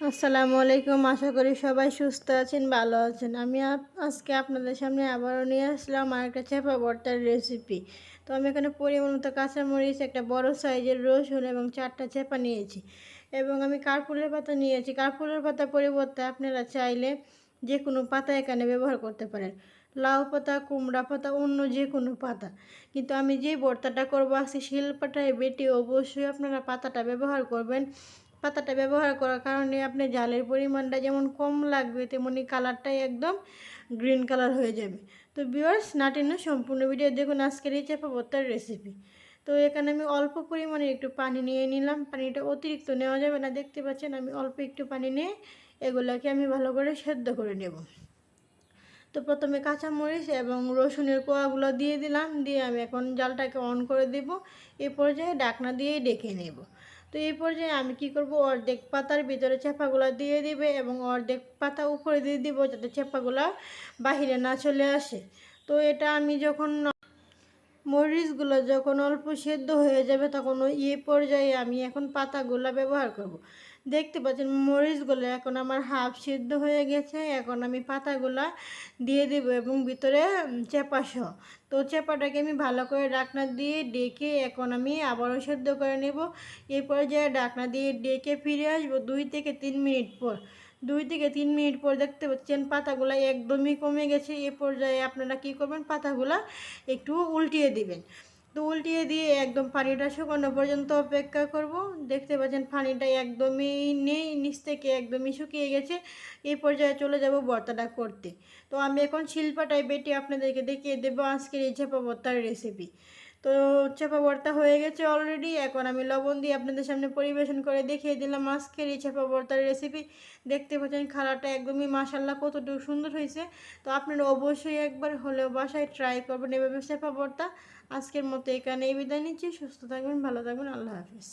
আসসালামু আলাইকুম। আশা করি সবাই সুস্থ আছেন, ভালো আছেন। আমি আজকে আপনাদের সামনে আবারও নিয়ে আসলাম আর একটা চেপা ভর্তার রেসিপি। তো আমি এখানে পরিমাণ মতো কাঁচামরিচ, একটা বড় সাইজের রসুন এবং 4টা চেপা নিয়েছি এবং আমি কারফুলের পাতা নিয়েছি। কারফুলের পাতা পরিবর্তে আপনারা চাইলে যে কোনো পাতা এখানে ব্যবহার করতে পারেন, লাউ পাতা, কুমড়া পাতা, অন্য যে কোনো পাতা। কিন্তু আমি যে ভর্তাটা করবো আজকে শিলপাটায় বেটে অবশ্যই আপনারা পাতাটা ব্যবহার করবেন। পাতাটা ব্যবহার করার কারণে আপনি ঝালের পরিমাণটা যেমন কম লাগবে, তেমনি কালারটাই একদম গ্রিন কালার হয়ে যাবে। তো ভিউয়ার্স, না টেনে সম্পূর্ণ ভিডিও দেখুন আজকের এই চাপা ভর্তার রেসিপি। তো এখানে আমি অল্প পরিমাণে একটু পানি নিয়ে নিলাম। পানিটা অতিরিক্ত নেওয়া যাবে না, দেখতে পাচ্ছেন আমি অল্প একটু পানি নিয়ে এগুলোকে আমি ভালো করে সেদ্ধ করে নেব। তো প্রথমে কাঁচামরিচ এবং রসুনের কোয়াগুলো দিয়ে দিলাম, দিয়ে আমি এখন জালটাকে অন করে দেব। এই পর্যায়ে ঢাকনা দিয়ে ডেকে নেব। তো এই পর্যায়ে আমি কি করব, অর্ধেক পাতার ভিতরে চেপাগুলো দিয়ে দিবে এবং অর্ধেক পাতা উপরে দিয়ে দিব, যাতে চেপাগুলো বাহিরে না চলে আসে। তো এটা আমি যখন মরিচগুলো যখন অল্প সেদ্ধ হয়ে যাবে, তখন এই পর্যায়ে আমি এখন পাতাগুলো ব্যবহার করব। দেখতে পাচ্ছেন মরিচগুলো এখন আমার হাফ সেদ্ধ হয়ে গেছে। এখন আমি পাতাগুলা দিয়ে দেব এবং ভিতরে চেপাসহ। তো চেপাটাকে আমি ভালো করে ঢাকনা দিয়ে ডেকে এখন আমি আবারও সেদ্ধ করে নেব। এই পর্যায়ে ঢাকনা দিয়ে ডেকে ফিরে আসবো 2 থেকে 3 মিনিট পর। 2 থেকে 3 মিনিট পর দেখতে পাচ্ছেন পাতাগুলো একদমই কমে গেছে। এ পর্যায়ে আপনারা কি করবেন, পাতাগুলা একটু উল্টিয়ে দিবেন। তো উল্টিয়ে দিয়ে একদম পানিটা শুকানো পর্যন্ত অপেক্ষা করব। দেখতে পাচ্ছেন পানিটা একদমই নেই, নিচ থেকে একদমই শুকিয়ে গেছে। এই পর্যায়ে চলে যাব ভর্তাটা করতে। তো আমি এখন শিলপাটায় বেটে আপনাদেরকে দেখিয়ে দেবো আজকের এই চাপা ভর্তার রেসিপি। তো চাপা ভর্তা হয়ে গেছে অলরেডি। এখন আমি লবণ দিয়ে আপনাদের সামনে পরিবেশন করে দেখিয়ে দিলাম আজকের এই চাপা ভর্তার রেসিপি। দেখতে পাচ্ছেন খালাটা একদমই মাশাল্লাহ কতটুকু সুন্দর হয়েছে। তো আপনারা অবশ্যই একবার হলেও বাসায় ট্রাই করবেন এভাবে চাপা ভর্তা। আজকের মতো এখানেই বিদায় নিচ্ছি। সুস্থ থাকবেন, ভালো থাকবেন, আল্লাহ হাফিজ।